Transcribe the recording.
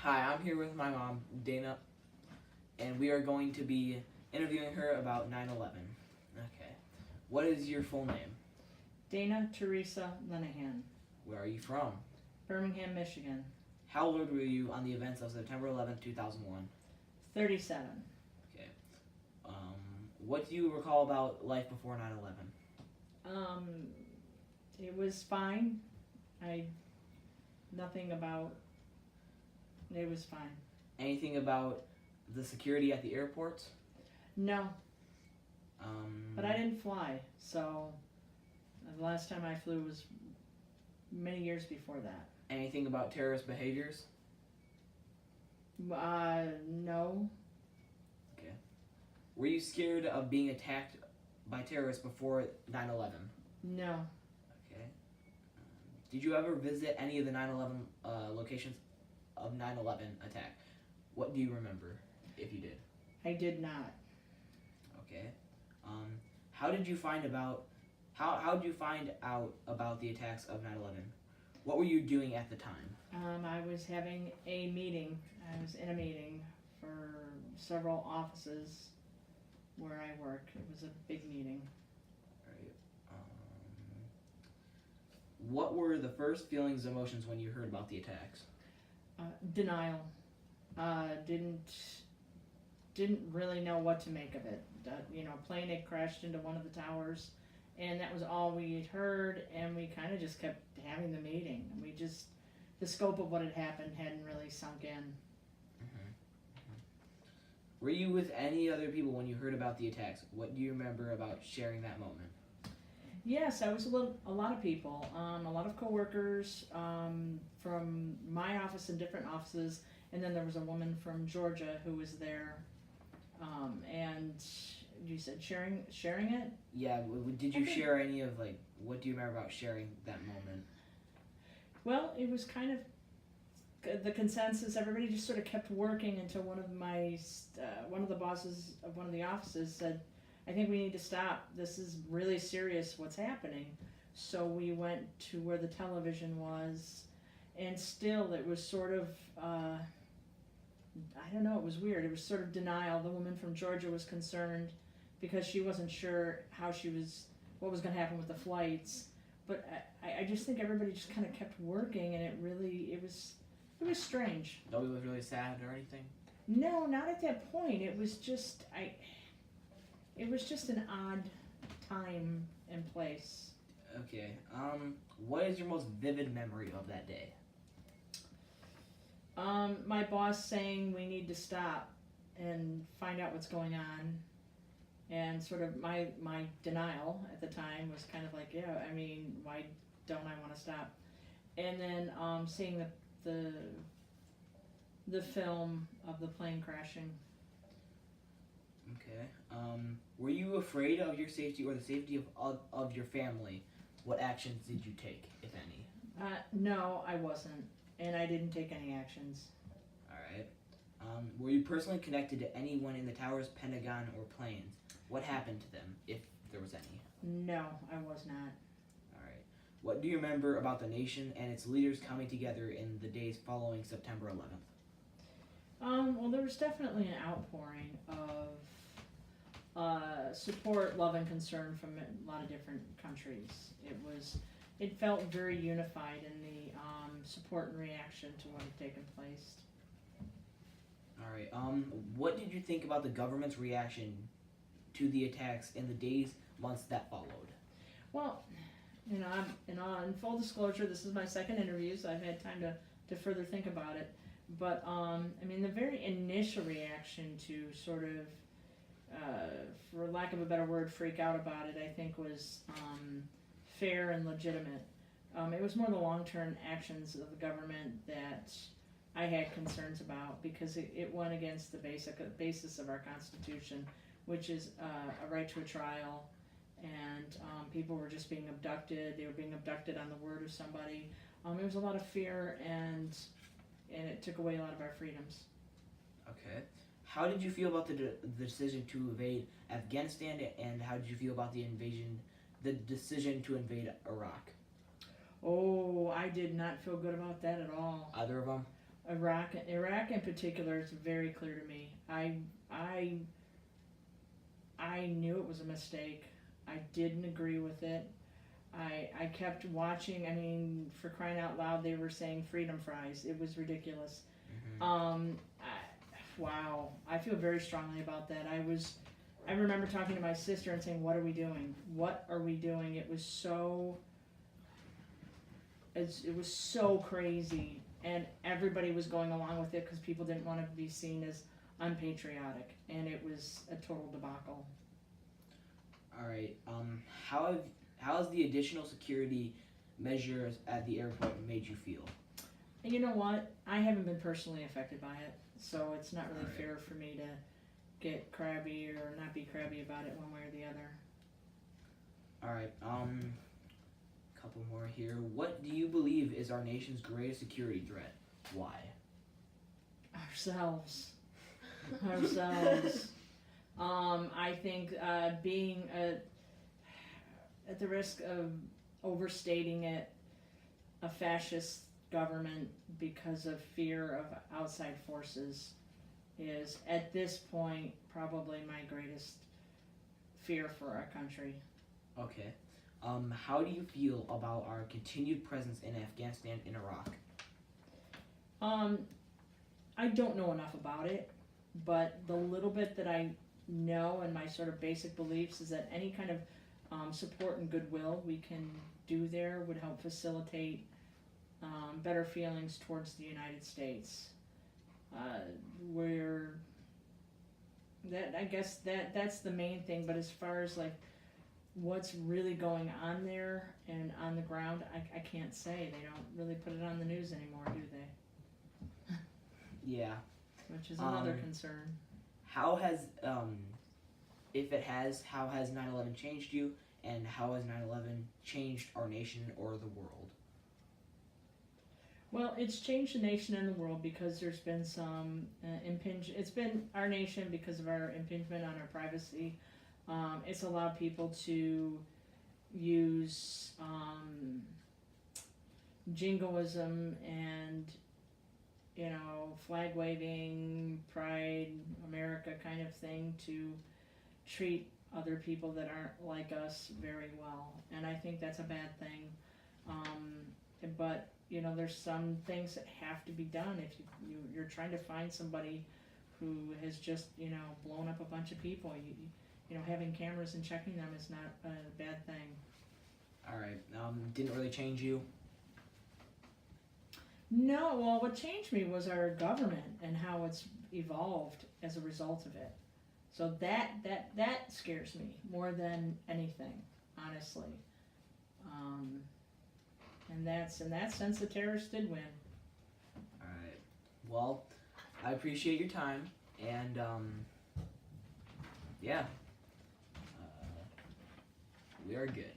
Hi, I'm here with my mom, Dana, and we are going to be interviewing her about 9/11. Okay. What is your full name? Dana Teresa Linehan, Where are you from? Birmingham, Michigan. How old were you on the events of September 11th, 2001? 37. Okay. What do you recall about life before 9/11? Um, it was fine. I nothing about it was fine. Anything about the security at the airports? No, Um, but I didn't fly. So the last time I flew was many years before that. Anything about terrorist behaviors? No. Okay. Were you scared of being attacked by terrorists before 9/11? No. Okay. Did you ever visit any of the 9/11 locations of 9/11 attack? What do you remember, if you did? I did not. Okay. How did you find about how did you find out about the attacks of 9/11? What were you doing at the time? I was having a meeting. I was in a meeting for several offices where I work. It was a big meeting. Right. What were the first feelings, emotions when you heard about the attacks? Denial. Didn't really know what to make of it. Plane had crashed into one of the towers, and that was all we had heard. And we kind of just kept having the meeting. The scope of what had happened hadn't really sunk in. Were you with any other people when you heard about the attacks? What do you remember about sharing that moment? Yes, I was a lot of people, a lot of coworkers from my office and different offices, and then there was a woman from Georgia who was there, and you said sharing it. Yeah, did you share any of what do you remember about sharing that moment? Well, it was kind of the consensus. Everybody just sort of kept working until one of the bosses of one of the offices said, I think we need to stop. This is really serious what's happening. So we went to where the television was, and still it was sort of, I don't know, it was weird. It was sort of denial. The woman from Georgia was concerned because she wasn't sure what was going to happen with the flights. But I just think everybody just kind of kept working, and it was strange. Nobody was really sad or anything? No, not at that point. It was just an odd time and place. Okay. What is your most vivid memory of that day? My boss saying we need to stop and find out what's going on, and sort of my denial at the time was kind of like, yeah, I mean, why don't I want to stop? And then seeing the film of the plane crashing. Okay. Were you afraid of your safety or the safety of your family? What actions did you take, if any? No, I wasn't, and I didn't take any actions. All right. Were you personally connected to anyone in the towers, Pentagon, or planes? What happened to them, if there was any? No, I was not. All right. What do you remember about the nation and its leaders coming together in the days following September 11th? Well, there was definitely an outpouring of support, love, and concern from a lot of different countries. It felt very unified in the support and reaction to what had taken place. All right. What did you think about the government's reaction to the attacks in the days, months that followed? Well, in full disclosure, this is my second interview, so I've had time to further think about it. But the very initial reaction to sort of, for lack of a better word, freak out about it, I think was fair and legitimate. It was more the long-term actions of the government that I had concerns about, because it went against the basis of our Constitution, which is a right to a trial, and people were just being abducted. They were being abducted on the word of somebody. There was a lot of fear, and it took away a lot of our freedoms. Okay. How did you feel about the decision to invade Afghanistan, and how did you feel about the decision to invade Iraq? Oh, I did not feel good about that at all. Either of them? Iraq in particular is very clear to me. I knew it was a mistake. I didn't agree with it. I kept watching. I mean, for crying out loud, they were saying freedom fries. It was ridiculous. Wow, I feel very strongly about that. I remember talking to my sister and saying, "What are we doing? What are we doing?" It was so crazy, and everybody was going along with it because people didn't want to be seen as unpatriotic, and it was a total debacle. All right. How has the additional security measures at the airport made you feel? And you know what? I haven't been personally affected by it, so it's not really Alright. fair for me to get crabby or not be crabby about it one way or the other. All right. Couple more here. What do you believe is our nation's greatest security threat? Why? Ourselves. I think being at the risk of overstating it, a fascist government because of fear of outside forces is, at this point, probably my greatest fear for our country. Okay. How do you feel about our continued presence in Afghanistan and Iraq? I don't know enough about it, but the little bit that I know and my sort of basic beliefs is that any kind of support and goodwill we can do there would help facilitate better feelings towards the United States. I guess that's the main thing. But as far as like what's really going on there and on the ground, I can't say. They don't really put it on the news anymore, do they? Yeah. Which is another concern. How has, if it has, how has 9/11 changed you, and how has 9/11 changed our nation or the world? Well, it's changed the nation and the world because there's been some it's been our nation because of our impingement on our privacy. It's allowed people to use jingoism and, you know, flag waving, pride, America kind of thing to treat other people that aren't like us very well. And I think that's a bad thing. But, you know, there's some things that have to be done if you're trying to find somebody who has just, you know, blown up a bunch of people. You know, having cameras and checking them is not a bad thing. All right. Didn't really change you? No, well, what changed me was our government and how it's evolved as a result of it. So that scares me more than anything, honestly. And in that sense, the terrorists did win. All right. Well, I appreciate your time, and yeah, we are good.